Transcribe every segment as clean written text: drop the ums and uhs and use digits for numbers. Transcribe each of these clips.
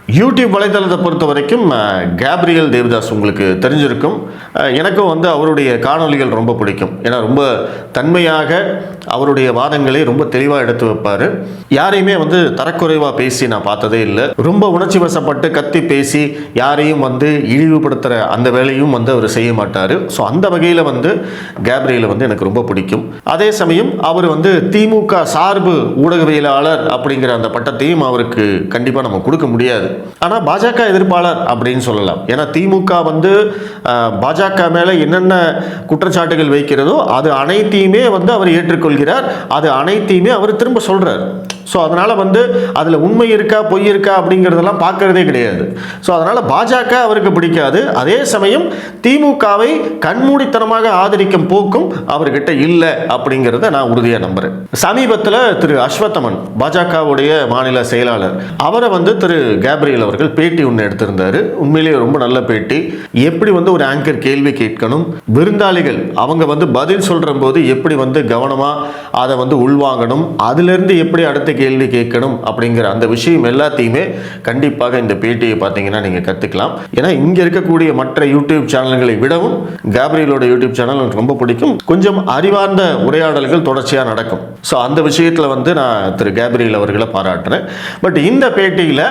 YouTube வலைதளத்தை பொறுத்த வரைக்கும் Gabriel Devadas உங்களுக்கு தெரிஞ்சிருக்கும். எனக்கும் வந்து அவருடைய காணொலிகள் ரொம்ப பிடிக்கும். ஏன்னா ரொம்ப தன்மையாக அவருடைய வாதங்களை ரொம்ப தெளிவாக எடுத்து வைப்பார். யாரையுமே வந்து தரக்குறைவாக பேசி நான் பார்த்ததே இல்லை. ரொம்ப உணர்ச்சி வசப்பட்டு கத்தி பேசி யாரையும் வந்து இழிவுபடுத்துகிற அந்த வேலையும் வந்து அவர் செய்ய மாட்டார். ஸோ அந்த வகையில் வந்து கேப்ரியலை வந்து எனக்கு ரொம்ப பிடிக்கும். அதே சமயம் அவர் வந்து திமுக சார்பு ஊடகவியலாளர் அப்படிங்கிற அந்த பட்டத்தையும் அவருக்கு கண்டிப்பாக நம்ம கொடுக்க முடியாது. ஆனால் பாஜக எதிர்ப்பாளர் அப்படின்னு சொல்லலாம். ஏன்னா திமுக வந்து பாஜக மேலே என்னென்ன குற்றச்சாட்டுகள் வைக்கிறதோ அது அனைத்தையுமே வந்து அவர் ஏற்றுக்கொள்கிறார். அது அனைத்தையுமே அவர் திரும்ப சொல்கிறார். ஸோ அதனால் வந்து அதில் உண்மை இருக்கா பொய் இருக்கா அப்படிங்கிறதெல்லாம் பார்க்கறதே கிடையாது. ஸோ அதனால் பாஜக அவருக்கு பிடிக்காது. அதே சமயம் திமுகவை கண்மூடித்தனமாக ஆதரிக்கும் போக்கும் அவர்கிட்ட இல்லை அப்படிங்கிறத நான் உறுதியாக நம்புகிறேன். சமீபத்தில் திரு அஸ்வத்தமன் பாஜகவுடைய மாநில செயலாளர் அவரை வந்து திரு கேப்ரியல் அவர்கள் பேட்டி ஒன்று எடுத்திருந்தார். உண்மையிலேயே ரொம்ப நல்ல பேட்டி. எப்படி வந்து ஒரு ஆங்கர் கேள்வி கேட்கணும், விருந்தாளிகள் அவங்க வந்து பதில் சொல்கிற போது எப்படி வந்து கவனமாக அதை வந்து உள்வாங்கணும், அதிலிருந்து எப்படி அடுத்த கேள்வி கேட்கணும் அப்படிங்கிற அந்த விஷயம் எல்லாத்தையுமே கண்டிப்பாக இந்த பேட்டியை பார்த்தீங்கன்னா நீங்கள் கற்றுக்கலாம். ஏன்னா இங்கே இருக்கக்கூடிய மற்ற யூடியூப் சேனல்களை விடவும் கேப்ரியலோட யூடியூப் சேனல் எனக்கு ரொம்ப பிடிக்கும். கொஞ்சம் அறிவார்ந்த உரையாடல்கள் தொடர்ச்சியாக நடக்கும். ஸோ அந்த விஷயத்தில் வந்து நான் திரு கேப்ரியல் அவர்களை பாராட்டுறேன். பட் இந்த பேட்டியில்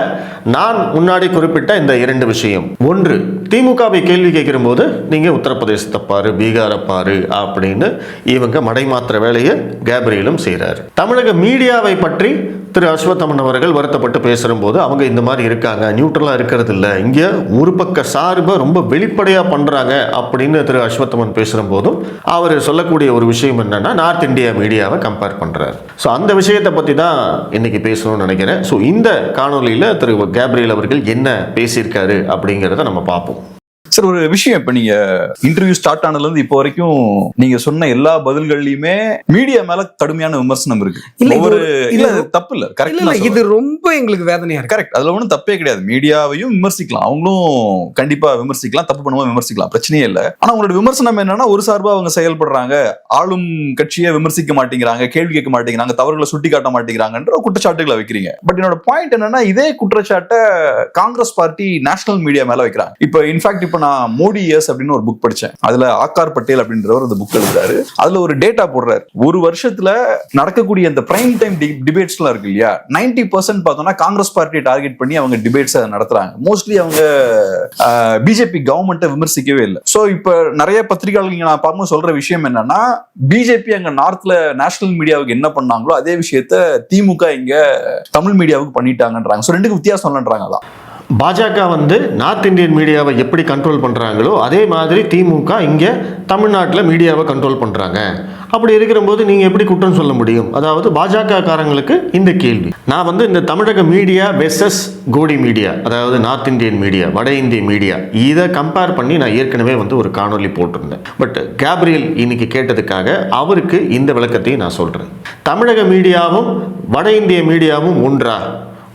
நான் முன்னாடி குறிப்பிட்ட இந்த 2 விஷயம். ஒன்று, திமுகவை கேள்வி கேட்கிற போது நீங்கள் உத்தரப்பிரதேசத்தை பாரு, பீகாரை பாரு அப்படின்னு இவங்க மடைமாத்திர வேலையை கேப்ரியலும் செய்கிறார். தமிழக மீடியாவை பற்றி திரு அஸ்வத்தமன் அவர்கள் வருத்தப்பட்டு பேசுகிற போது அவங்க இந்த மாதிரி இருக்காங்க, நியூட்ரலாக இருக்கிறது இல்லை, இங்கே ஒரு பக்க சார்பை ரொம்ப வெளிப்படையாக பண்ணுறாங்க அப்படின்னு திரு அஸ்வத்தமன் பேசுகிற போதும் அவர் சொல்லக்கூடிய ஒரு விஷயம் என்னன்னா நார்த் இந்தியா மீடியாவை கம்பேர் பண்ணுறாரு. ஸோ அந்த விஷயத்தை பற்றி தான் இன்னைக்கு பேசணும்னு நினைக்கிறேன். ஸோ இந்த காணொலியில் திரு கேப்ரியல் அவர்கள் என்ன பேசியிருக்காரு அப்படிங்கிறத நம்ம பார்ப்போம். சார், ஒரு விஷயம், இப்ப நீங்க இன்டர்வியூ ஸ்டார்ட் ஆனதுல இருந்து இப்போ வரைக்கும் நீங்க சொன்ன எல்லா பதில்கள்லயுமே மீடியா மேல கடுமையான விமர்சனம் இருக்கு. தப்பு இல்ல, கரெக்ட். இது ரொம்ப எங்களுக்கு வேதனையா இருக்கு. கரெக்ட், அதுல ஒன்றும் தப்பே கிடையாது. மீடியாவையும் விமர்சிக்கலாம், அவங்களும் கண்டிப்பா விமர்சிக்கலாம், தப்பு பண்ணுவோம் விமர்சிக்கலாம், பிரச்சனையே இல்லை. ஆனா உங்களோட விமர்சனம் என்னன்னா ஒரு சார்பா அவங்க செயல்படுறாங்க, ஆளும் கட்சியை விமர்சிக்க மாட்டேங்கிறாங்க, கேள்வி கேட்க மாட்டேங்கிறாங்க, தவறுகளை சுட்டி காட்ட மாட்டேங்கிறாங்கன்ற குற்றச்சாட்டுகளை வைக்கிறீங்க. பட் என்னோட பாயிண்ட் என்னன்னா இதே குற்றச்சாட்டை காங்கிரஸ் பார்ட்டி நேஷனல் மீடியா மேல வைக்கிறாங்க. இப்ப இன்ஃபேக்ட் இப்ப நான் மோடி இயர்ஸ் அப்படின்னு ஒரு புக் படிச்சேன். அதுல ஆகார் பட்டேல் அப்படின்றவர் அந்த புக் எழுதுறாரு. அதுல ஒரு டேட்டா போடுறாரு. ஒரு வருஷத்துல நடக்கக்கூடிய அந்த பிரைம் டைம் டிபேட்ஸ் எல்லாம் இருக்கு இல்லையா, 90% பார்த்தோம்னா காங்கிரஸ் பார்ட்டியை டார்கெட் பண்ணி அவங்க டிபேட்ஸ் நடத்துறாங்க. மோஸ்ட்லி அவங்க பிஜேபி கவர்மெண்ட்டை விமர்சிக்கவே இல்லை. சோ இப்ப நிறைய பத்திரிகையாளர்கள் நான் பார்க்கும்போது சொல்ற விஷயம் என்னன்னா, பிஜேபி அங்க நார்த்ல நேஷனல் மீடியாவுக்கு என்ன பண்ணாங்களோ அதே விஷயத்த திமுக இங்க தமிழ் மீடியாவுக்கு பண்ணிட்டாங்கன்றாங்க. சோ ரெண்டுக்கு வித்தியாசம் இல்லைன்றாங்க. அதான் பாஜக வந்து நார்த் இந்தியன் மீடியாவை எப்படி கண்ட்ரோல் பண்ணுறாங்களோ அதே மாதிரி திமுக இங்கே தமிழ்நாட்டில் மீடியாவை கண்ட்ரோல் பண்ணுறாங்க. அப்படி இருக்கிற போது நீங்கள் எப்படி குற்றம் சொல்ல முடியும்? அதாவது பாஜக காரங்களுக்கு இந்த கேள்வி. நான் வந்து இந்த தமிழக மீடியா வெர்சஸ் கோடி மீடியா, அதாவது நார்த் இந்தியன் மீடியா, வட இந்திய மீடியா, இதை கம்பேர் பண்ணி நான் ஏற்கனவே வந்து ஒரு காணொலி போட்டிருந்தேன். பட் கேப்ரியல் இன்னைக்கு கேட்டதுக்காக அவருக்கு இந்த விளக்கத்தையும் நான் சொல்கிறேன். தமிழக மீடியாவும் வட இந்திய மீடியாவும் ஒன்றா,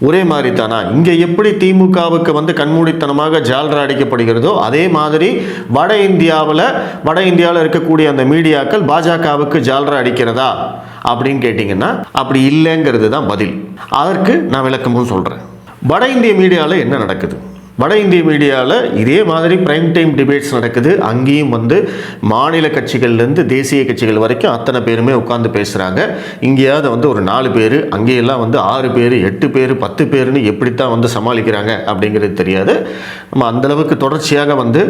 ஒரே மாதிரி தானா? இங்கே எப்படி திமுகவுக்கு வந்து கண்மூடித்தனமாக ஜால்ரா அடிக்கப்படுகிறதோ அதே மாதிரி வட இந்தியாவில் இருக்கக்கூடிய அந்த மீடியாக்கள் பாஜகவுக்கு ஜால்ரா அடிக்கிறதா அப்படின்னு கேட்டிங்கன்னா அப்படி இல்லைங்கிறது தான் பதில். அதற்கு நான் விளக்கமும் சொல்கிறேன். வட இந்திய மீடியாவில் என்ன நடக்குது? வட இந்திய மீடியாவில் இதே மாதிரி பிரைம் டைம் டிபேட்ஸ் நடக்குது. அங்கேயும் வந்து மாநில கட்சிகள்லேருந்து தேசிய கட்சிகள் வரைக்கும் அத்தனை பேருமே உட்காந்து பேசுகிறாங்க. இங்கேயாவது வந்து ஒரு 4 பேர், அங்கேயெல்லாம் வந்து 6 பேர், 8 பேர், 10 பேர்னு எப்படித்தான் வந்து சமாளிக்கிறாங்க அப்படிங்கிறது தெரியாது. நம்ம அந்தளவுக்கு தொடர்ச்சியாக வந்து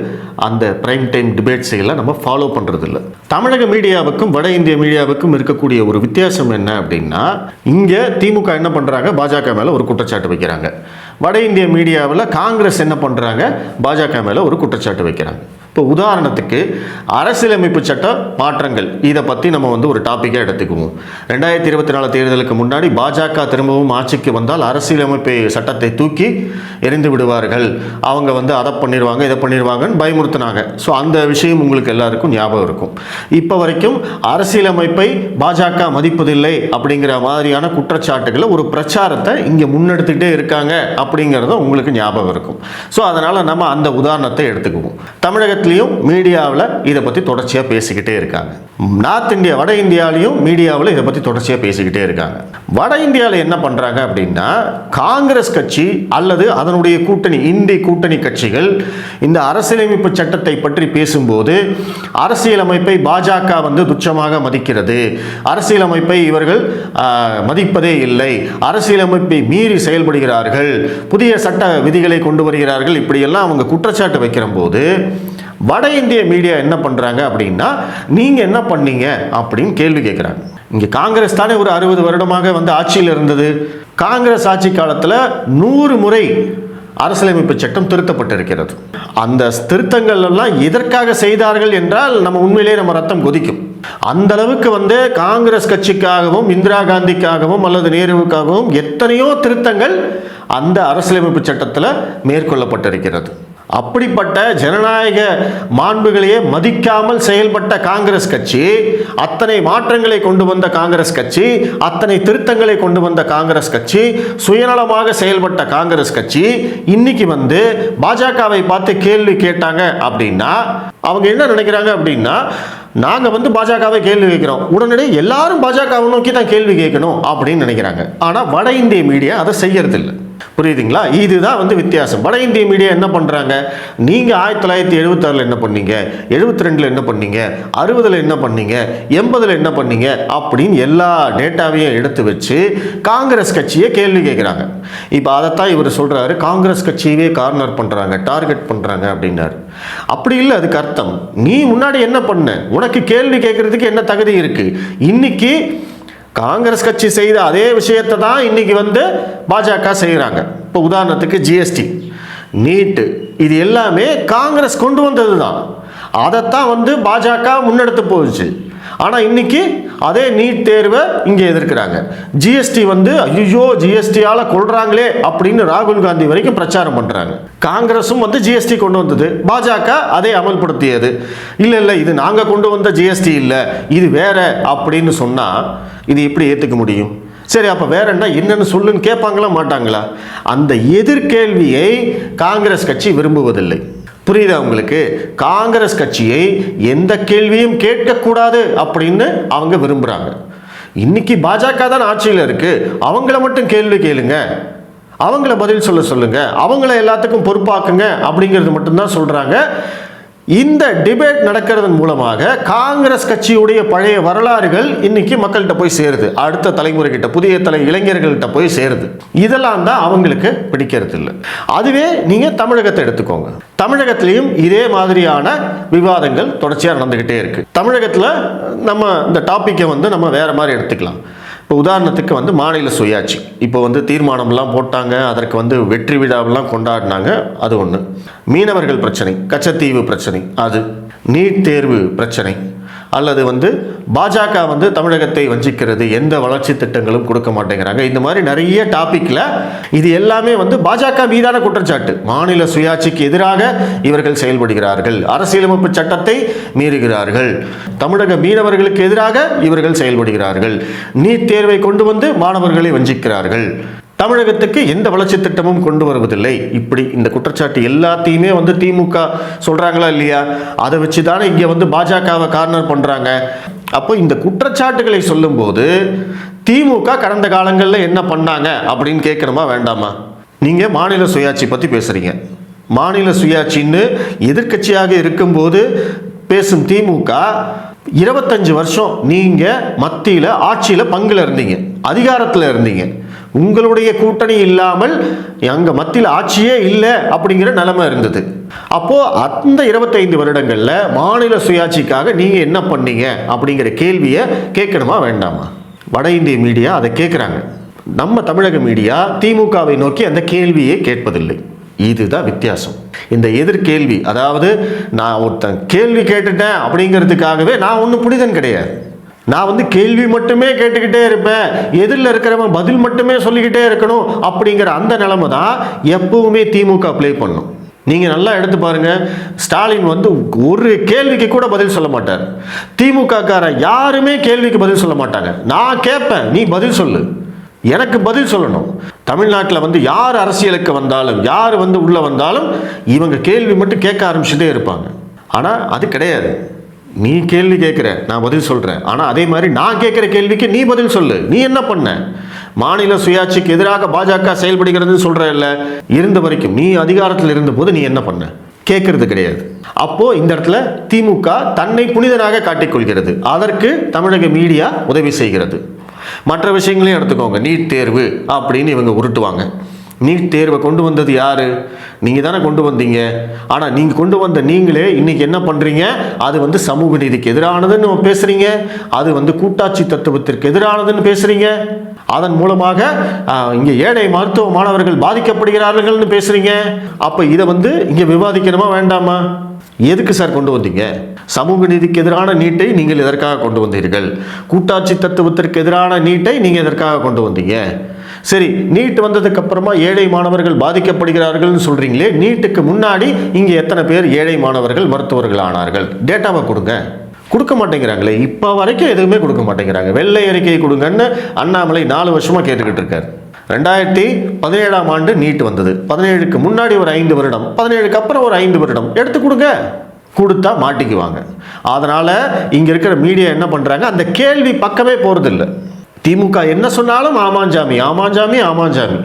அந்த பிரைம் டைம் டிபேட்ஸ் எல்லாம் நம்ம ஃபாலோ பண்ணுறதில்ல. தமிழக மீடியாவுக்கும் வட இந்திய மீடியாவுக்கும் இருக்கக்கூடிய ஒரு வித்தியாசம் என்ன அப்படின்னா, இங்கே திமுக என்ன பண்ணுறாங்க, பாஜக மேலே ஒரு குற்றச்சாட்டு வைக்கிறாங்க. வட இந்திய மீடியாவில் காங்கிரஸ் என்ன பண்ணுறாங்க, பாஜக மேலே ஒரு குற்றச்சாட்டு வைக்கிறாங்க. இப்போ உதாரணத்துக்கு அரசியலமைப்பு சட்ட மாற்றங்கள், இதை பற்றி நம்ம வந்து ஒரு டாப்பிக்காக எடுத்துக்குவோம். 2024 தேர்தலுக்கு முன்னாடி பாஜக திரும்பவும் ஆட்சிக்கு வந்தால் அரசியலமைப்பு சட்டத்தை தூக்கி எரிந்து விடுவார்கள், அவங்க வந்து அதை பண்ணிடுவாங்க இதை பண்ணிடுவாங்கன்னு பயமுறுத்தினாங்க. ஸோ அந்த விஷயம் உங்களுக்கு எல்லாருக்கும் ஞாபகம் இருக்கும். இப்போ வரைக்கும் அரசியலமைப்பை பாஜக மதிப்பதில்லை அப்படிங்கிற மாதிரியான குற்றச்சாட்டுகளை ஒரு பிரச்சாரத்தை இங்கே முன்னெடுத்துக்கிட்டே இருக்காங்க அப்படிங்கிறத உங்களுக்கு ஞாபகம் இருக்கும். ஸோ அதனால் நம்ம அந்த உதாரணத்தை எடுத்துக்குவோம். தமிழகத்தில் தமிழகத்திலையும் மீடியாவில் இதை பற்றி தொடர்ச்சியாக பேசிக்கிட்டே இருக்காங்க. நார்த் இந்தியா, வட இந்தியாவிலையும் மீடியாவில் இதை பற்றி தொடர்ச்சியாக பேசிக்கிட்டே இருக்காங்க. வட இந்தியாவில் என்ன பண்ணுறாங்க அப்படின்னா, காங்கிரஸ் கட்சி அல்லது அதனுடைய கூட்டணி, இந்திய கூட்டணி கட்சிகள் இந்த அரசியலமைப்பு சட்டத்தை பற்றி பேசும்போது அரசியலமைப்பை பாஜக வந்து துச்சமாக மதிக்கிறது, அரசியலமைப்பை இவர்கள் மதிப்பதே இல்லை, அரசியலமைப்பை மீறி செயல்படுகிறார்கள், புதிய சட்ட விதிகளை கொண்டு வருகிறார்கள், இப்படியெல்லாம் அவங்க குற்றச்சாட்டு வைக்கிற போது வட இந்திய மீடியா என்ன பண்றாங்க அப்படின்னா, நீங்க என்ன பண்ணீங்க அப்படின்னு கேள்வி கேட்கிறாங்க. இங்க காங்கிரஸ் தானே ஒரு 60 வருடமாக வந்து ஆட்சியில் இருந்தது. காங்கிரஸ் ஆட்சி காலத்தில் 100 முறை அரசியலமைப்பு சட்டம் திருத்தப்பட்டிருக்கிறது. அந்த திருத்தங்கள் எல்லாம் எதற்காக செய்தார்கள் என்றால் நம்ம உண்மையிலேயே நம்ம ரத்தம் கொதிக்கும். அந்த அளவுக்கு வந்து காங்கிரஸ் கட்சிக்காகவும் இந்திரா காந்திக்காகவும் அல்லது நேருவுக்காகவும் எத்தனையோ திருத்தங்கள் அந்த அரசியலமைப்பு சட்டத்தில் மேற்கொள்ளப்பட்டிருக்கிறது. அப்படிப்பட்ட ஜனநாயக மாண்புகளையே மதிக்காமல் செயல்பட்ட காங்கிரஸ் கட்சி, அத்தனை மாற்றங்களை கொண்டு வந்த காங்கிரஸ் கட்சி, அத்தனை திருத்தங்களை கொண்டு வந்த காங்கிரஸ் கட்சி, சுயநலமாக செயல்பட்ட காங்கிரஸ் கட்சி இன்னைக்கு வந்து பாஜகவை பார்த்து கேள்வி கேட்டாங்க அப்படின்னா அவங்க என்ன நினைக்கிறாங்க அப்படின்னா, நாங்கள் வந்து பாஜகவை கேள்வி கேட்கிறோம், உடனடியே எல்லாரும் பாஜகவை நோக்கி தான் கேள்வி கேட்கணும் அப்படின்னு நினைக்கிறாங்க. ஆனால் வட இந்திய மீடியா அதை செய்யறதில்லை. புரியுதுங்களா? இதுதான் வந்து வித்தியாசம். வட இந்திய மீடியா என்ன பண்ணுறாங்க, நீங்கள் 1976 என்ன பண்ணீங்க, 72 என்ன பண்ணீங்க, 60 என்ன பண்ணீங்க, 80 என்ன பண்ணீங்க அப்படின்னு எல்லா டேட்டாவையும் எடுத்து வச்சு காங்கிரஸ் கட்சியை கேள்வி கேட்குறாங்க. இப்போ அதைத்தான் இவர் சொல்கிறாரு, காங்கிரஸ் கட்சியவே கார்னர் பண்ணுறாங்க, டார்கெட் பண்ணுறாங்க அப்படின்னாரு. அப்படி இல்லை. அதுக்கு அர்த்தம், நீ முன்னாடி என்ன பண்ண, உனக்கு கேள்வி கேட்கறதுக்கு என்ன தகுதி இருக்கு? இன்னைக்கு காங்கிரஸ் கட்சி செய்த அதே விஷயத்தை தான் இன்னைக்கு வந்து பாஜக செய்கிறாங்க. இப்போ உதாரணத்துக்கு ஜிஎஸ்டி, நீட்டு, இது எல்லாமே காங்கிரஸ் கொண்டு வந்தது தான். அதைத்தான் வந்து பாஜக முன்னெடுத்து போச்சு. ஆனால் இன்னைக்கு அதே நீட் தேர்வை இங்கே எதிர்க்கிறாங்க. ஜிஎஸ்டி வந்து ஐயோ ஜிஎஸ்டியால் கொள்றாங்களே அப்படின்னு ராகுல் காந்தி வரைக்கும் பிரச்சாரம் பண்ணுறாங்க. காங்கிரஸும் வந்து ஜிஎஸ்டி கொண்டு வந்தது, பாஜக அதை அமல்படுத்தியது. இல்லை இது நாங்கள் கொண்டு வந்த ஜிஎஸ்டி இல்லை, இது வேற அப்படின்னு சொன்னால் இது எப்படி ஏற்றுக்க முடியும்? சரி, அப்போ வேற என்னன்னு சொல்லுன்னு கேட்பாங்களா மாட்டாங்களா? அந்த எதிர்கேள்வியை காங்கிரஸ் கட்சி விரும்புவதில்லை. புரியுதா உங்களுக்கு? காங்கிரஸ் கட்சியை எந்த கேள்வியும் கேட்கக்கூடாது அப்படின்னு அவங்க விரும்புகிறாங்க. இன்னைக்கு பாஜக தான் ஆட்சியில் இருக்கு, அவங்கள மட்டும் கேள்வி கேளுங்க, அவங்கள பதில் சொல்லுங்க, அவங்கள எல்லாத்துக்கும் பொறுப்பாக்குங்க அப்படிங்கிறது மட்டும்தான் சொல்றாங்க. இந்த டிபேட் நடக்கிறதன் மூலமாக காங்கிரஸ் கட்சியுடைய பழைய வரலாறுகள் இன்னைக்கு மக்கள்கிட்ட போய் சேருது, அடுத்த தலைமுறை கிட்ட, புதிய இளைஞர்கள்ட்ட போய் சேருது. இதெல்லாம் தான் அவங்களுக்கு பிடிக்கிறது இல்லை. அதுவே நீங்க தமிழகத்தை எடுத்துக்கோங்க. தமிழகத்திலையும் இதே மாதிரியான விவாதங்கள் தொடர்ச்சியாக நடந்துகிட்டே இருக்கு. தமிழகத்தில் நம்ம இந்த டாப்பிக்கை வந்து நம்ம வேற மாதிரி எடுத்துக்கலாம். இப்போ உதாரணத்துக்கு வந்து மாநில சுயாட்சி, இப்போ வந்து தீர்மானம்லாம் போட்டாங்க, அதற்கு வந்து வெற்றி விழாவெல்லாம் கொண்டாடினாங்க, அது ஒன்று. மீனவர்கள் பிரச்சனை, கச்சத்தீவு பிரச்சனை, அது நீட் தேர்வு பிரச்சனை, அல்லது வந்து பாஜக வந்து தமிழகத்தை வஞ்சிக்கிறது, எந்த வளர்ச்சி திட்டங்களும் கொடுக்க மாட்டேங்கிறாங்க, இந்த மாதிரி நிறைய டாபிக்ல இது எல்லாமே வந்து பாஜக மீதான குற்றச்சாட்டு. மாநில சுயாட்சிக்கு எதிராக இவர்கள் செயல்படுகிறார்கள், அரசியலமைப்பு சட்டத்தை மீறுகிறார்கள், தமிழக மீனவர்களுக்கு எதிராக இவர்கள் செயல்படுகிறார்கள், நீட் தேர்வை கொண்டு வந்து மாணவர்களை வஞ்சிக்கிறார்கள், தமிழகத்துக்கு எந்த வளர்ச்சி திட்டமும் கொண்டு வருவதில்லை. இப்படி இந்த குற்றச்சாட்டு எல்லாத்தையுமே வந்து திமுக சொல்றாங்களா இல்லையா? அதை வச்சு தானே இங்க வந்து பாஜகவை கார்னர் பண்றாங்க. அப்போ இந்த குற்றச்சாட்டுகளை சொல்லும்போது திமுக கடந்த காலங்களில் என்ன பண்ணாங்க அப்படின்னு கேட்கணுமா வேண்டாமா? நீங்க மாநில சுயாட்சி பத்தி பேசுறீங்க. மாநில சுயாட்சின்னு எதிர்க்கட்சியாக இருக்கும்போது பேசும் திமுக 25 வருஷம் நீங்க மத்தியில் ஆட்சியில் பங்குல இருந்தீங்க, அதிகாரத்தில் இருந்தீங்க. உங்களுடைய கூட்டணி இல்லாமல் அங்க மத்தியில் ஆட்சியே இல்லை அப்படிங்கிற நிலைமை இருந்தது. அப்போ அந்த 25 வருடங்கள்ல மாநில சுயாட்சிக்காக நீங்க என்ன பண்ணீங்க அப்படிங்கிற கேள்வியை கேட்கணுமா வேண்டாமா? வட இந்திய மீடியா அதை கேட்குறாங்க. நம்ம தமிழக மீடியா திமுகவை நோக்கி அந்த கேள்வியை கேட்பதில்லை. இதுதான் வித்தியாசம். இந்த எதிர்கேள்வி, அதாவது நான் ஒருத்தன் கேள்வி கேட்டுட்டேன் அப்படிங்கிறதுக்காகவே நான் ஒன்றும் புனிதன் கிடையாது. நான் வந்து கேள்வி மட்டுமே கேட்டுக்கிட்டே இருப்பேன், எதிரில் இருக்கிறவன் பதில் மட்டுமே சொல்லிக்கிட்டே இருக்கணும் அப்படிங்கிற அந்த நிலைமை தான் எப்பவுமே திமுக ப்ளே பண்ணும். நீங்கள் நல்லா எடுத்து பாருங்க, ஸ்டாலின் வந்து ஒரு கேள்விக்கு கூட பதில் சொல்ல மாட்டார். திமுக காரன் யாருமே கேள்விக்கு பதில் சொல்ல மாட்டாங்க. நான் கேட்பேன், நீ பதில் சொல்லு, எனக்கு பதில் சொல்லணும். தமிழ்நாட்டில் வந்து யார் அரசியலுக்கு வந்தாலும், யார் வந்து உள்ள வந்தாலும் இவங்க கேள்வி மட்டும் கேட்க ஆரம்பிச்சுட்டே இருப்பாங்க. ஆனால் அது கிடையாது. நீ கேள்வி கேட்குற, நான் பதில் சொல்கிறேன். ஆனால் அதே மாதிரி நான் கேட்குற கேள்விக்கு நீ பதில் சொல்லு. நீ என்ன பண்ண? மாநில சுயாட்சிக்கு எதிராக பாஜக செயல்படுகிறதுன்னு சொல்கிற இல்லை, இருந்த வரைக்கும் நீ அதிகாரத்தில் இருந்தபோது நீ என்ன பண்ண? கேட்கறது கிடையாது. அப்போ இந்த இடத்துல திமுக தன்னை புனிதனாக காட்டிக்கொள்கிறது. அதற்கு தமிழக மீடியா உதவி செய்கிறது. மற்ற விஷயங்களையும் எடுத்துக்கோங்க. நீட் தேர்வு அப்படின்னு இவங்க உருட்டுவாங்க. நீட் தேர்வை கொண்டு வந்தது யாரு? நீங்கள் தானே கொண்டு வந்தீங்க. ஆனால் நீங்கள் கொண்டு வந்த நீங்களே இன்னைக்கு என்ன பண்ணுறீங்க? அது சமூக நீதிக்கு எதிரானதுன்னு பேசுகிறீங்க. அது கூட்டாட்சி தத்துவத்திற்கு எதிரானதுன்னு பேசுகிறீங்க. அதன் மூலமாக இங்கே ஏழை மருத்துவ மாணவர்கள் பாதிக்கப்படுகிறார்கள்னு பேசுகிறீங்க. அப்போ இதை இங்கே விவாதிக்கணுமா வேண்டாமா? எதுக்கு சார் கொண்டு வந்தீங்க? சமூக நீதிக்கு எதிரான நீட்டை நீங்கள் எதற்காக கொண்டு வந்தீர்கள்? கூட்டாட்சி தத்துவத்திற்கு எதிரான நீட்டை நீங்கள் எதற்காக கொண்டு வந்தீங்க? சரி, நீட் வந்ததுக்கு அப்புறமா ஏழை மாணவர்கள் பாதிக்கப்படுகிறார்கள்னு சொல்றீங்களே, நீட்டுக்கு முன்னாடி இங்கே எத்தனை பேர் ஏழை மாணவர்கள் மருத்துவர்கள் ஆனார்கள்? டேட்டாவை கொடுங்க. கொடுக்க மாட்டேங்கிறாங்களே. இப்போ வரைக்கும் எதுவுமே கொடுக்க மாட்டேங்கிறாங்க. வெள்ளை அறிக்கையை கொடுங்கன்னு அண்ணாமலை 4 வருஷமா கேட்டுக்கிட்டு இருக்காரு. 2017ஆம் ஆண்டு நீட் வந்தது. 17க்கு முன்னாடி ஒரு 5 வருடம், 17க்கு அப்புறம் ஒரு 5 வருடம் எடுத்து கொடுங்க. கொடுத்தா மாட்டிக்குவாங்க. அதனால இங்க இருக்கிற மீடியா என்ன பண்றாங்க? அந்த கேள்வி பக்கமே போறதில்லை. திமுக என்ன சொன்னாலும் ஆமாஞ்சாமி ஆமாஞ்சாமி ஆமாஞ்சாமி.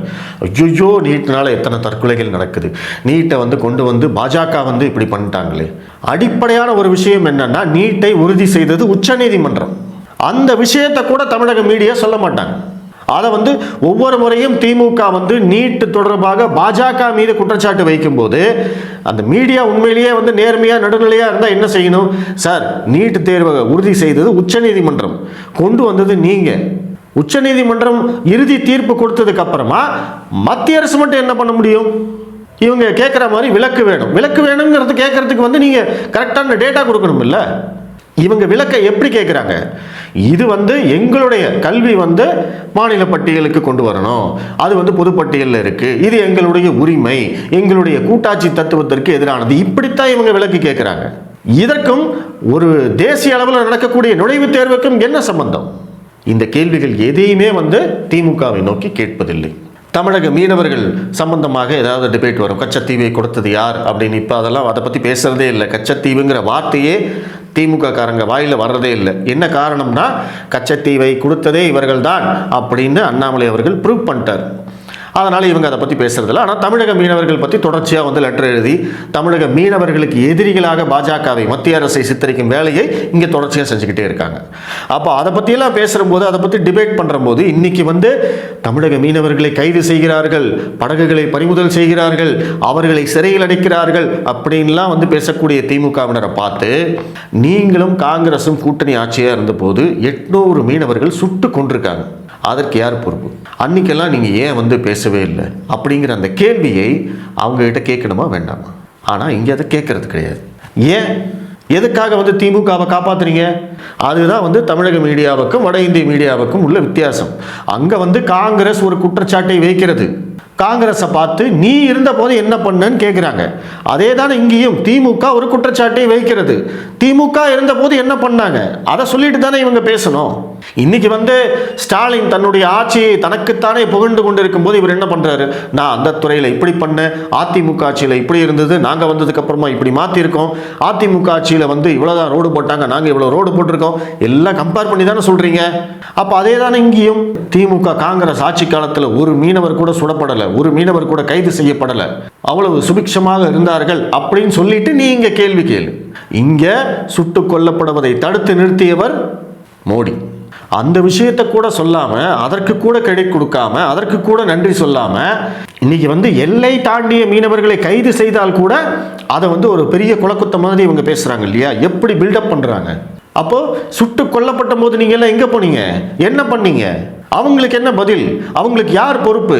ஐயோ, நீட்னால எத்தனை தற்கொலைகள் நடக்குது. நீட்டை கொண்டு பாஜக இப்படி பண்ணிட்டாங்களே. அடிப்படையான ஒரு விஷயம் என்னன்னா, நீட்டை உறுதி செய்தது உச்சநீதிமன்றம். அந்த விஷயத்தை கூட தமிழக மீடியா சொல்ல மாட்டாங்க. அதை ஒவ்வொரு முறையும் திமுக நீட் தொடர்பாக பாஜக மீது குற்றச்சாட்டு வைக்கும்போது அந்த மீடியா உண்மையிலேயே நேர்மையா நடுநிலையா இருந்தா என்ன செய்யணும்? சார், நீட் தேர்வை உறுதி செய்தது உச்சநீதிமன்றம், கொண்டு வந்தது நீங்க. உச்சநீதிமன்றம் இறுதி தீர்ப்பு கொடுத்ததுக்கு அப்புறமா மத்திய அரசு மட்டும் என்ன பண்ண முடியும்? இவங்க கேட்குற மாதிரி விலக்கு வேணும். விலக்கு வேணுங்கிறது கேட்கறதுக்கு நீங்க கரெக்டான டேட்டா கொடுக்கணும் இல்ல? இவங்க விலக்கை எப்படி கேட்குறாங்க? இது எங்களுடைய கல்வி மாநில பட்டியலுக்கு கொண்டு வரணும், அது பொதுப்பட்டியலில் இருக்கு, இது எங்களுடைய உரிமை, எங்களுடைய கூட்டாட்சி தத்துவத்திற்கு எதிரானது, இப்படித்தான் இவங்க விலக்கு கேட்குறாங்க. இதற்கும் ஒரு தேசிய அளவில் நடக்கக்கூடிய நுழைவுத் தேர்வுக்கும் என்ன சம்பந்தம்? இந்த கேள்விகள் எதையுமே திமுகவை நோக்கி கேட்பதில்லை. தமிழக மீனவர்கள் சம்பந்தமாக ஏதாவது டிபேட் வரும். கச்சத்தீவை கொடுத்தது யார் அப்படின்னு. இப்போ அதெல்லாம் அதை பற்றி பேசுறதே இல்லை. கச்சத்தீவுங்கிற வார்த்தையே திமுக காரங்க வாயில வர்றதே இல்லை. என்ன காரணம்னா, கச்சத்தீவை கொடுத்ததே இவர்கள் தான் அப்படின்னு அண்ணாமலை அவர்கள் ப்ரூவ் பண்ணிட்டார். அதனால் இவங்க அதை பற்றி பேசுறதில்ல. ஆனால் தமிழக மீனவர்கள் பற்றி தொடர்ச்சியாக லெட்டர் எழுதி தமிழக மீனவர்களுக்கு எதிரிகளாக பாஜகவை, மத்திய அரசை சித்தரிக்கும் வேலையை இங்கே தொடர்ச்சியாக செஞ்சுக்கிட்டே இருக்காங்க. அப்போ அதை பற்றியெல்லாம் பேசும்போது, அதை பற்றி டிபேட் பண்ணுற போது, இன்னைக்கு தமிழக மீனவர்களை கைது செய்கிறார்கள், படகுகளை பறிமுதல் செய்கிறார்கள், அவர்களை சிறையில் அடைக்கிறார்கள் அப்படின்லாம் பேசக்கூடிய திமுகவினரை பார்த்து, நீங்களும் காங்கிரஸும் கூட்டணி ஆட்சியாக இருந்தபோது 800 மீனவர்கள் சுட்டு கொண்டிருக்காங்க. அதற்கு யார் பொறுப்பு? அன்னைக்கெல்லாம் நீங்கள் ஏன் பேசவே இல்லை அப்படிங்கிற அந்த கேள்வியை அவங்ககிட்ட கேட்கணுமா வேண்டாமா? ஆனால் இங்கே அதை கேட்கறது கிடையாது. ஏன்? எதுக்காக திமுகவை காப்பாற்றுறீங்க? அதுதான் தமிழக மீடியாவுக்கும் வட இந்திய மீடியாவுக்கும் உள்ள வித்தியாசம். அங்கே காங்கிரஸ் ஒரு குற்றச்சாட்டை வைக்கிறது, காங்கிரஸை பார்த்து நீ இருந்த போது என்ன பண்ணன்னு கேட்குறாங்க. அதே தானே இங்கேயும் திமுக ஒரு குற்றச்சாட்டை வைக்கிறது, திமுக இருந்த போது என்ன பண்ணாங்க அதை சொல்லிட்டு தானே இவங்க பேசணும். இன்னைக்கு ஸ்டாலின் தன்னுடைய ஆட்சியை தனக்குத்தானே புகழ்ந்து கொண்டிருக்கும் போது இவர் என்ன பண்றாரு? நான் அந்த துறையில் இப்படி பண்ணேன், அதிமுக ஆட்சியில் இப்படி இருந்தது, நாங்கள் வந்ததுக்கு அப்புறமா இப்படி மாற்றிருக்கோம், அதிமுக ஆட்சியில் இவ்வளோதான் ரோடு போட்டாங்க, நாங்கள் இவ்வளோ ரோடு போட்டிருக்கோம், எல்லாம் கம்பேர் பண்ணி தானே சொல்றீங்க. அப்போ அதே தானே இங்கேயும். திமுக காங்கிரஸ் ஆட்சி காலத்தில் ஒரு மீனவர் கூட சுடப்படலை, ஒரு மீனவர் கூட கைது செய்யப்படலை, அவ்வளவு சுபிக்ஷமாக இருந்தார்கள் அப்படின்னு சொல்லிட்டு நீ இங்க கேள்வி கேளு. இங்க சுட்டுக் கொல்லப்படுவதை தடுத்து நிறுத்தியவர் மோடி. அந்த விஷயத்தை கூட சொல்லாம, அதற்கு கூட கிரெடிட் கொடுக்காம, அதற்கு கூட நன்றி சொல்லாம, இன்னைக்கு எல்லை தாண்டிய மீனவர்களை கைது செய்தால் கூட அதை ஒரு பெரிய குலக்குத்த மாதிரி இவங்க பேசுறாங்க இல்லையா? எப்படி பில்டப் பண்றாங்க? அப்போ சுட்டு கொல்லப்பட்ட போது நீங்க எல்லாம் எங்க போனீங்க? என்ன பண்ணீங்க? அவங்களுக்கு என்ன பதில்? அவங்களுக்கு யார் பொறுப்பு?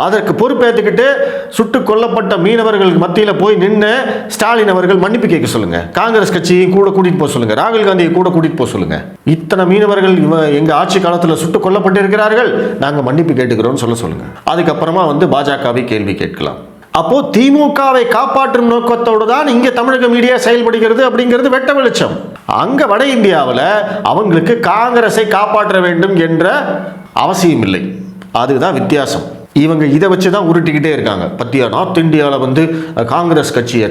அதற்கு பொறுப்பேற்றுக்கிட்டு சுட்டு கொல்லப்பட்ட மீனவர்கள் மத்தியில் போய் நின்று ஸ்டாலின் அவர்கள் மன்னிப்பு கேட்க சொல்லுங்க. காங்கிரஸ் கட்சியையும் கூட கூட்டிட்டு போக சொல்லுங்க, ராகுல் காந்தியை கூட கூட்டிட்டு போக சொல்லுங்க. இத்தனை மீனவர்கள் எங்க ஆட்சி காலத்தில் சுட்டு கொல்லப்பட்டு இருக்கிறார்கள், நாங்கள் மன்னிப்பு கேட்டுக்கிறோம்னு சொல்லுங்க. அதுக்கப்புறமா பாஜகவை கேள்வி கேட்கலாம். அப்போ திமுகவை காப்பாற்றும் நோக்கத்தோடு தான் இங்க தமிழக மீடியா செயல்படுகிறது அப்படிங்கிறது வெட்ட வெளிச்சம். அங்க வட இந்தியாவில் அவங்களுக்கு காங்கிரஸை காப்பாற்ற வேண்டும் என்ற அவசியம் இல்லை. அதுதான் வித்தியாசம். இவங்க இதை வச்சு தான் உருட்டிக்கிட்டே இருக்காங்க. பத்தியா, நார்த் இந்தியாவில் வந்து காங்கிரஸ் கட்சியை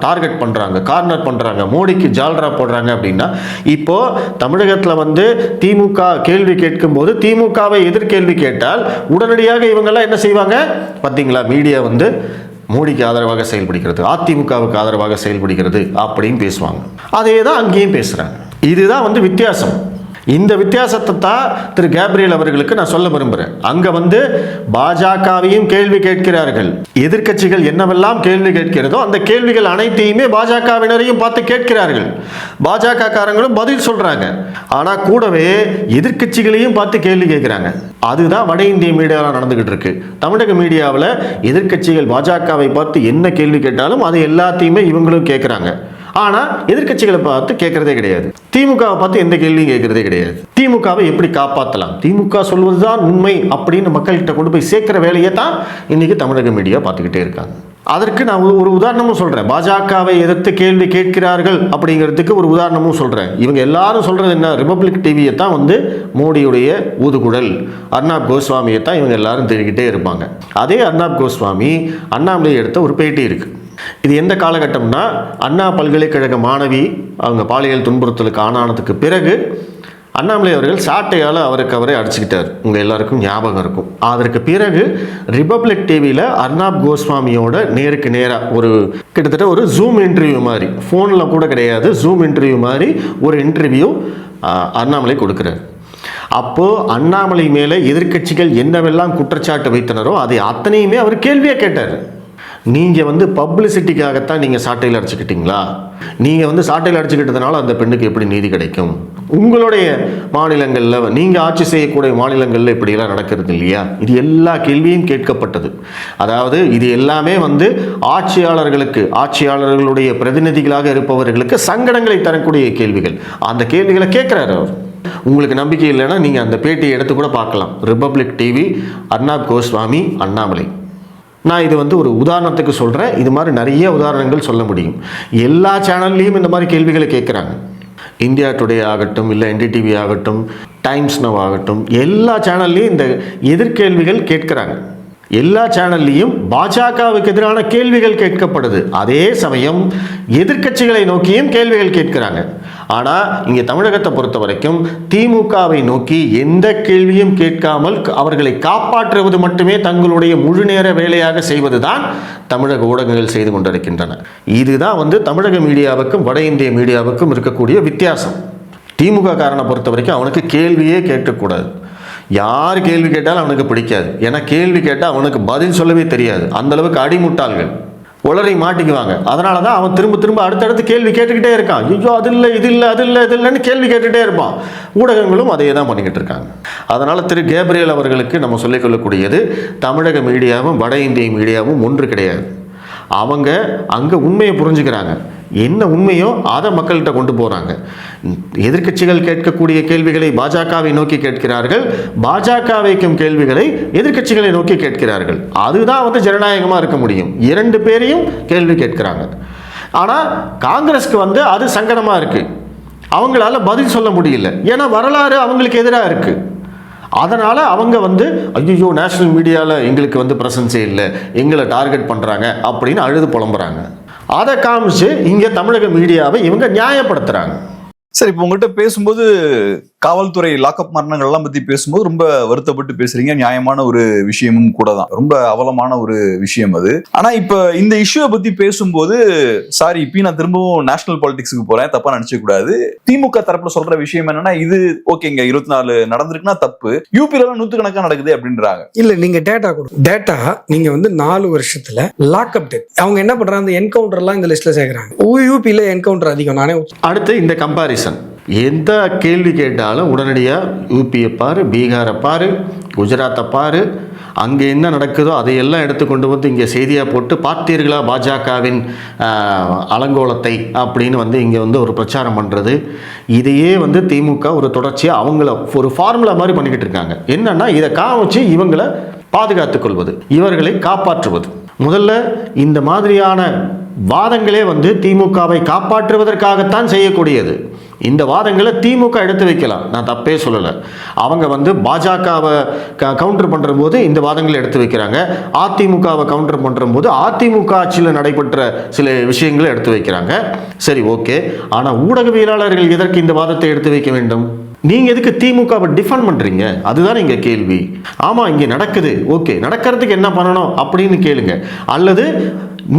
டார்கெட் பண்ணுறாங்க, கார்னர் பண்ணுறாங்க, மோடிக்கு ஜால்ரா போடுறாங்க அப்படின்னா, இப்போ தமிழகத்தில் வந்து திமுக கேள்வி கேட்கும்போது திமுகவை எதிர்கேள்வி கேட்டால் உடனடியாக இவங்கெல்லாம் என்ன செய்வாங்க? பார்த்தீங்களா, மீடியா வந்து மோடிக்கு ஆதரவாக செயல்படுகிறது, அதிமுகவுக்கு ஆதரவாக செயல்படுகிறது அப்படின்னு பேசுவாங்க. அதே தான் அங்கேயும் பேசுகிறாங்க. இதுதான் வந்து வித்தியாசம். இந்த வித்தியாசத்தை தான் திரு கேப்ரியல் அவர்களுக்கு நான் சொல்ல விரும்புகிறேன். அங்கே வந்து பாஜகவையும் கேள்வி கேட்கிறார்கள், எதிர்க்கட்சிகள் என்னவெல்லாம் கேள்வி கேட்கிறதோ அந்த கேள்விகள் அனைத்தையுமே பாஜகவினரையும் பார்த்து கேட்கிறார்கள், பாஜக காரங்களும் பதில் சொல்றாங்க. ஆனால் கூடவே எதிர்க்கட்சிகளையும் பார்த்து கேள்வி கேட்கிறாங்க. அதுதான் வட இந்திய மீடியாவில் நடந்துகிட்டு இருக்கு. தமிழக மீடியாவில் எதிர்க்கட்சிகள் பாஜகவை பார்த்து என்ன கேள்வி கேட்டாலும் அது எல்லாத்தையுமே இவங்களும் கேட்குறாங்க. ஆனால் எதிர்க்கட்சிகளை பார்த்து கேட்கறதே கிடையாது. திமுகவை பார்த்து எந்த கேள்வியும் கேட்கறதே கிடையாது. திமுகவை எப்படி காப்பாற்றலாம், திமுக சொல்வதுதான் உண்மை அப்படின்னு மக்கள்கிட்ட கொண்டு போய் சேர்க்கிற வேலையை தான் இன்னைக்கு தமிழக மீடியா பார்த்துக்கிட்டே இருக்காங்க. அதற்கு நான் ஒரு உதாரணமும் சொல்றேன். பாஜகவை எதிர்த்து கேள்வி கேட்கிறார்கள் அப்படிங்கிறதுக்கு ஒரு உதாரணமும் சொல்றேன். இவங்க எல்லாரும் சொல்றது என்ன? ரிபப்ளிக் டிவியை தான் வந்து மோடியுடைய ஊதுகுழல், அர்னாப் கோஸ்வாமியை தான் இவங்க எல்லாரும் தெரிவிக்கிட்டே இருப்பாங்க. அதே அர்னாப் கோஸ்வாமி அண்ணாமலை எடுத்த ஒரு பேட்டி இருக்கு. இது எந்த காலகட்டம்னா, அண்ணா பல்கலைக்கழக மாணவி அவங்க பாலியல் துன்புறுத்தலுக்கு ஆனானதுக்கு பிறகு அண்ணாமலை அவர்கள் சாட்டையால் அவரை அடிச்சுக்கிட்டார். உங்கள் எல்லாருக்கும் ஞாபகம் இருக்கும். அதற்கு பிறகு ரிபப்ளிக் டிவியில் அர்னாப் கோஸ்வாமியோட நேருக்கு நேராக ஒரு கிட்டத்தட்ட ஒரு ஜூம் இன்டர்வியூ மாதிரி, ஃபோனில் கூட கிடையாது, ஜூம் இன்டர்வியூ மாதிரி ஒரு இன்டர்வியூ அண்ணாமலை கொடுக்குறார். அப்போது அண்ணாமலை மேலே எதிர்க்கட்சிகள் என்னவெல்லாம் குற்றச்சாட்டு வைத்தனரோ அதை அத்தனையுமே அவர் கேள்வியாக கேட்டார். நீங்கள் வந்து பப்ளிசிட்டிக்காகத்தான் நீங்கள் சாட்டையில் அடிச்சுக்கிட்டீங்களா? நீங்கள் வந்து சாட்டையில் அடிச்சுக்கிட்டதுனால அந்த பெண்ணுக்கு எப்படி நீதி கிடைக்கும்? உங்களுடைய மாநிலங்களில், நீங்கள் ஆட்சி செய்யக்கூடிய மாநிலங்களில் இப்படியெல்லாம் நடக்கிறது இல்லையா? இது எல்லா கேள்வியும் கேட்கப்பட்டது. அதாவது இது எல்லாமே வந்து ஆட்சியாளர்களுடைய பிரதிநிதிகளாக இருப்பவர்களுக்கு சங்கடங்களை தரக்கூடிய கேள்விகள். அந்த கேள்விகளை கேட்குறாரு அவர். உங்களுக்கு நம்பிக்கை இல்லைன்னா நீங்கள் அந்த பேட்டியை எடுத்து கூட பார்க்கலாம். Republic TV, Arnab Goswami, Annamalai. நான் இது வந்து ஒரு உதாரணத்துக்கு சொல்கிறேன். இது மாதிரி நிறைய உதாரணங்கள் சொல்ல முடியும். எல்லா சேனல்லையும் இந்த மாதிரி கேள்விகளை கேட்குறாங்க. இந்தியா டுடே ஆகட்டும், இல்லை என்டிடிவி ஆகட்டும், டைம்ஸ் நவ் ஆகட்டும், எல்லா சேனல்லையும் இந்த எதிர்கேள்விகள் கேட்குறாங்க. எல்லா சேனல்லையும் பாஜகவுக்கு எதிரான கேள்விகள் கேட்கப்படுது. அதே சமயம் எதிர்க்கட்சிகளை நோக்கியும் கேள்விகள் கேட்கிறாங்க. ஆனால் இங்கே தமிழகத்தை பொறுத்த வரைக்கும் திமுகவை நோக்கி எந்த கேள்வியும் கேட்காமல் அவர்களை காப்பாற்றுவது மட்டுமே தங்களுடைய முழு நேர வேலையாக செய்வதுதான் தமிழக ஊடகங்கள் செய்து கொண்டிருக்கின்றன. இதுதான் வந்து தமிழக மீடியாவுக்கும் வட இந்திய மீடியாவுக்கும் இருக்கக்கூடிய வித்தியாசம். திமுக காரனை பொறுத்த வரைக்கும் அவனுக்கு கேள்வியே கேட்கக்கூடாது. யார் கேள்வி கேட்டாலும் அவனுக்கு பிடிக்காது. ஏன்னா கேள்வி கேட்டால் அவனுக்கு பதில் சொல்லவே தெரியாது. அந்த அளவுக்கு அடிமுட்டாள்கள், உளறி மாட்டிக்குவாங்க. அதனால தான் அவன் திரும்ப திரும்ப அடுத்தடுத்து கேள்வி கேட்டுக்கிட்டே இருக்கான். ஐயோ அது இல்லை, இது இல்லை, அது இல்லை, இது இல்லைன்னு கேள்வி கேட்டுகிட்டே இருப்பான். ஊடகங்களும் அதையே தான் பண்ணிக்கிட்டு இருக்காங்க. அதனால் திரு கேப்ரியல் அவர்களுக்கு நம்ம சொல்லிக்கொள்ளக்கூடியது, தமிழக மீடியாவும் வட இந்திய மீடியாவும் ஒன்று கிடையாது. அவங்க அங்கே உண்மையை புரிஞ்சுக்கிறாங்க. என்ன உண்மையோ அதை மக்கள்கிட்ட கொண்டு போகிறாங்க. எதிர்க்கட்சிகள் கேட்கக்கூடிய கேள்விகளை பாஜகவை நோக்கி கேட்கிறார்கள், பாஜக வைக்கும் கேள்விகளை எதிர்க்கட்சிகளை நோக்கி கேட்கிறார்கள். அதுதான் வந்து ஜனநாயகமாக இருக்க முடியும். இரண்டு பேரையும் கேள்வி கேட்கிறாங்க. ஆனால் காங்கிரஸ்க்கு வந்து அது சங்கடமாக இருக்குது. அவங்களால பதில் சொல்ல முடியல. ஏன்னா வரலாறு அவங்களுக்கு எதிராக இருக்குது. அதனால் அவங்க வந்து ஐயோ நேஷனல் மீடியாவில் எங்களுக்கு வந்து ப்ரெசன்ஸே இல்லை, எங்களை டார்கெட் பண்ணுறாங்க அப்படின்னு அழுது புலம்புறாங்க. அதை காமிச்சு இங்கே தமிழக மீடியாவை இவங்க நியாயப்படுத்துகிறாங்க. சரி, இப்போ உங்கள்கிட்ட பேசும்போது காவல்துறை லாக்அப் மரணங்கள்லாம் பத்தி பேசும்போது ரொம்ப வருத்தப்பட்டு பேசுறீங்க. நியாயமான ஒரு விஷயமும் கூட தான், ரொம்ப அவலமான ஒரு விஷயம் அது. ஆனா இப்ப இந்த இஷ்யூவை பத்தி பேசும்போது, சாரி இப்ப நான் திரும்பவும் நேஷனல் பாலிடிக்ஸுக்கு போறேன், தப்பா நினைச்ச கூடாது. திமுக தரப்புல சொல்ற விஷயம் என்னன்னா, இது ஓகேங்க 24 நடந்திருக்குன்னா தப்பு, யூபில 100கணக்கா நடக்குது அப்படின்றாங்க. இல்ல நீங்க டேட்டா கொடுங்க. டேட்டா நீங்க வந்து 4 வருஷத்துல லாக்அப் டெத் அவங்க என்ன பண்றாங்க, அந்த என்கவுண்டர் எல்லாம் இந்த லிஸ்ட்ல சேர்க்கிறாங்க. யூபில என்கவுண்டர் அதிகம். நானே அடுத்து இந்த கம்பாரிசன், எந்த கேள்வி கேட்டாலும் உடனடியாக யூபியை பாரு, பீகாரை பாரு, குஜராத்தை பாரு, அங்கே என்ன நடக்குதோ அதையெல்லாம் எடுத்து கொண்டு வந்து இங்கே செய்தியாக போட்டு, பார்த்தீர்களா பாஜகவின் அலங்கோலத்தை அப்படின்னு வந்து இங்கே வந்து ஒரு பிரச்சாரம் பண்ணுறது. இதையே வந்து திமுக ஒரு தொடர்ச்சியாக அவங்கள ஒரு ஃபார்முலா மாதிரி பண்ணிக்கிட்டு இருக்காங்க. என்னன்னா இதை காமிச்சு இவங்களை பாதுகாத்துக்கொள்வது, இவர்களை காப்பாற்றுவது. முதல்ல இந்த மாதிரியான வாதங்களே வந்து திமுகவை காப்பாற்றுவதற்காகத்தான் செய்யக்கூடியது. இந்த வாதங்களை திமுக எடுத்து வைக்கலாம், நான் தப்பே சொல்லலை. அவங்க வந்து பாஜகவை கவுண்டர் பண்ணுற போது இந்த வாதங்களை எடுத்து வைக்கிறாங்க, அதிமுகவை கவுண்டர் பண்ணுற போது அதிமுக ஆட்சியில் நடைபெற்ற சில விஷயங்களை எடுத்து வைக்கிறாங்க. சரி, ஓகே. ஆனால் ஊடகவியலாளர்கள் எதற்கு இந்த வாதத்தை எடுத்து வைக்க வேண்டும்? நீங்க எதுக்கு திமுகவை டிஃபெண்ட் பண்றீங்க? அதுதான் இங்க கேள்வி. ஆமா, இங்க நடக்குது, ஓகே, நடக்கிறதுக்கு என்ன பண்ணணும் அப்படின்னு கேளுங்க. அல்லது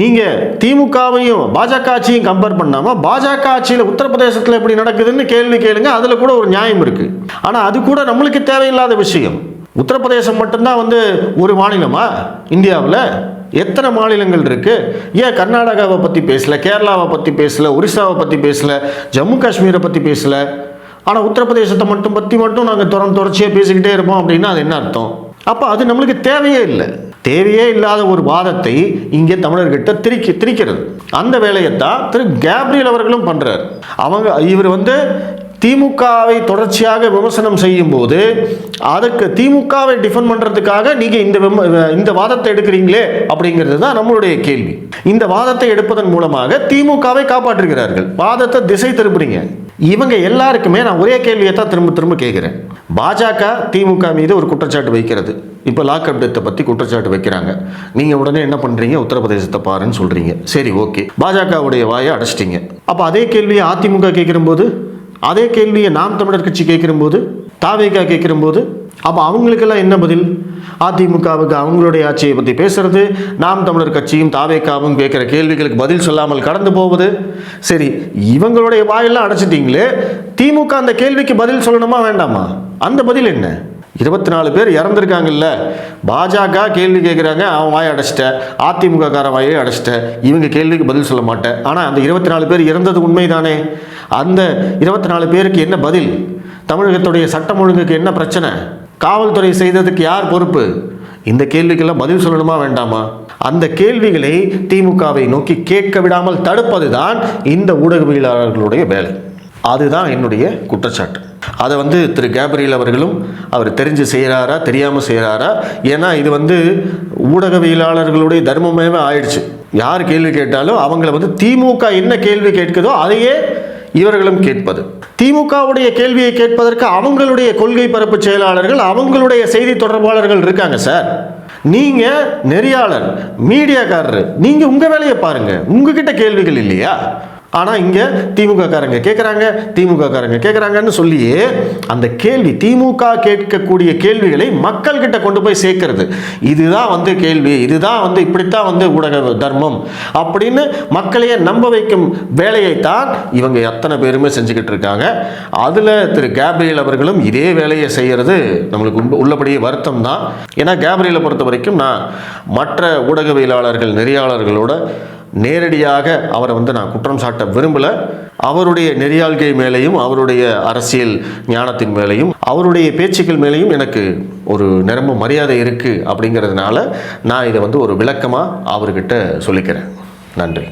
நீங்க திமுகவையும் பாஜக ஆட்சியும் கம்பேர் பண்ணாம பாஜக ஆட்சியில் உத்தரப்பிரதேசத்தில் எப்படி நடக்குதுன்னு கேள்வி கேளுங்க. அதுல கூட ஒரு நியாயம் இருக்கு. ஆனா அது கூட நம்மளுக்கு தேவையில்லாத விஷயம். உத்தரப்பிரதேசம் மட்டும்தான் வந்து ஒரு மாநிலமா இந்தியாவில்? எத்தனை மாநிலங்கள் இருக்கு? ஏன் கர்நாடகாவை பத்தி பேசல, கேரளாவை பத்தி பேசல, ஒரிசாவை பத்தி பேசல, ஜம்மு காஷ்மீரை பத்தி பேசல? ஆனால் உத்தரப்பிரதேசத்தை மட்டும் நாங்கள் தொடர்ச்சியாக பேசிக்கிட்டே இருப்போம் அப்படின்னா அது என்ன அர்த்தம்? அப்போ அது நம்மளுக்கு தேவையே இல்லை. தேவையே இல்லாத ஒரு வாதத்தை இங்கே தமிழர்கிட்ட திரிக்கிறது. அந்த வேலையைத்தான் திரு கேப்ரியல் அவர்களும் பண்றார். இவர் வந்து திமுகவை தொடர்ச்சியாக விமர்சனம் செய்யும் போது அதுக்கு திமுகவை டிஃபெண்ட் பண்றதுக்காக நீங்க இந்த வாதத்தை எடுக்கிறீங்களே அப்படிங்கிறது தான் நம்மளுடைய கேள்வி. இந்த வாதத்தை எடுப்பதன் மூலமாக திமுகவை காப்பாற்றுகிறார்கள், வாதத்தை திசை திருப்புறீங்க. இவங்க எல்லாருக்குமே நான் ஒரே கேள்வியை தான் திரும்ப திரும்ப கேட்குறேன். பாஜக திமுக மீது ஒரு குற்றச்சாட்டு வைக்கிறது. இப்போ லாக்அப் டெத்தை பற்றி குற்றச்சாட்டு வைக்கிறாங்க. நீங்கள் உடனே என்ன பண்ணுறீங்க? உத்தரப்பிரதேசத்தை பாருன்னு சொல்கிறீங்க. சரி, ஓகே, பாஜகவுடைய வாயை அடைச்சிட்டிங்க. அப்போ அதே கேள்வியை அதிமுக கேட்குற போது, அதே கேள்வியை நாம் தமிழர் கட்சி கேட்குற போது, தாவேகா கேட்குற போது, அப்போ அவங்களுக்கெல்லாம் என்ன பதில்? அதிமுகவுக்கு அவங்களுடைய ஆட்சியை பற்றி பேசுறது, நாம் தமிழர் கட்சியும் தாவேகாவும் கேட்குற கேள்விகளுக்கு பதில் சொல்லாமல் கடந்து போவது. சரி, இவங்களுடைய வாயெல்லாம் அடைச்சிட்டீங்களே, திமுக அந்த கேள்விக்கு பதில் சொல்லணுமா வேண்டாமா? அந்த பதில் என்ன? 24 பேர் இறந்துருக்காங்கல்ல, பாஜக கேள்வி கேட்குறாங்க, அவன் வாயை அடைச்சிட்ட, அதிமுக கார வாயை அடைச்சிட்ட, இவங்க கேள்விக்கு பதில் சொல்ல மாட்டேன். ஆனால் அந்த 24 பேர் இறந்தது உண்மைதானே? அந்த 24 பேருக்கு என்ன பதில்? தமிழகத்துடைய சட்டம் ஒழுங்குக்கு என்ன பிரச்சனை? காவல்துறை செய்ததுக்கு யார் பொறுப்பு? இந்த கேள்விக்கெல்லாம் பதில் சொல்லணுமா வேண்டாமா? அந்த கேள்விகளை திமுகவை நோக்கி கேட்க விடாமல் தடுப்பதுதான் இந்த ஊடகவியலாளர்களுடைய வேலை. அதுதான் என்னுடைய குற்றச்சாட்டு. அதை வந்து திரு கேப்ரியல் அவர்களும் அவர் தெரிஞ்சு செய்கிறாரா தெரியாமல் செய்கிறாரா? ஏன்னா இது வந்து ஊடகவியலாளர்களுடைய தர்மமே ஆயிடுச்சு. யார் கேள்வி கேட்டாலும் அவங்கள வந்து திமுக என்ன கேள்வி கேட்குதோ அதையே இவர்களும் கேட்பது. திமுகவுடைய கேள்வியை கேட்பதற்கு அவங்களுடைய கொள்கை பரப்பு செயலாளர்கள், அவங்களுடைய செய்தி தொடர்பாளர்கள் இருக்காங்க சார். நீங்க நெறியாளர், மீடியாக்காரர், நீங்க உங்க வேலையை பாருங்க. உங்ககிட்ட கேள்விகள் இல்லையா? ஆனா இங்க திமுக காரங்க கேட்கறாங்கன்னு சொல்லியே அந்த கேள்வி, திமுக கேட்கக்கூடிய கேள்விகளை மக்கள் கிட்ட கொண்டு போய் சேர்க்கிறது. இதுதான் வந்து கேள்வி, இதுதான் வந்து இப்படித்தான் வந்து ஊடக தர்மம் அப்படின்னு மக்களையே நம்ப வைக்கும் வேலையைத்தான் இவங்க எத்தனை பேருமே செஞ்சுக்கிட்டு இருக்காங்க. அதுல திரு கேப்ரியல் அவர்களும் இதே வேலையை செய்யறது நம்மளுக்கு உள்ளபடியே வருத்தம் தான். ஏன்னா கேப்ரியலை பொறுத்த வரைக்கும் நான் மற்ற ஊடகவியலாளர்கள், நெறியாளர்களோட நேரடியாக அவரை வந்து நான் குற்றம் சாட்ட விரும்பலை. அவருடைய நெறியாள்கை மேலேயும் அவருடைய அரசியல் ஞானத்தின் மேலேயும் அவருடைய பேச்சுக்கள் மேலேயும் எனக்கு ஒரு நிரம்ப மரியாதை இருக்குது. அப்படிங்கிறதுனால நான் இதை வந்து ஒரு விளக்கமாக அவர்கிட்ட சொல்லிக்கிறேன். நன்றி.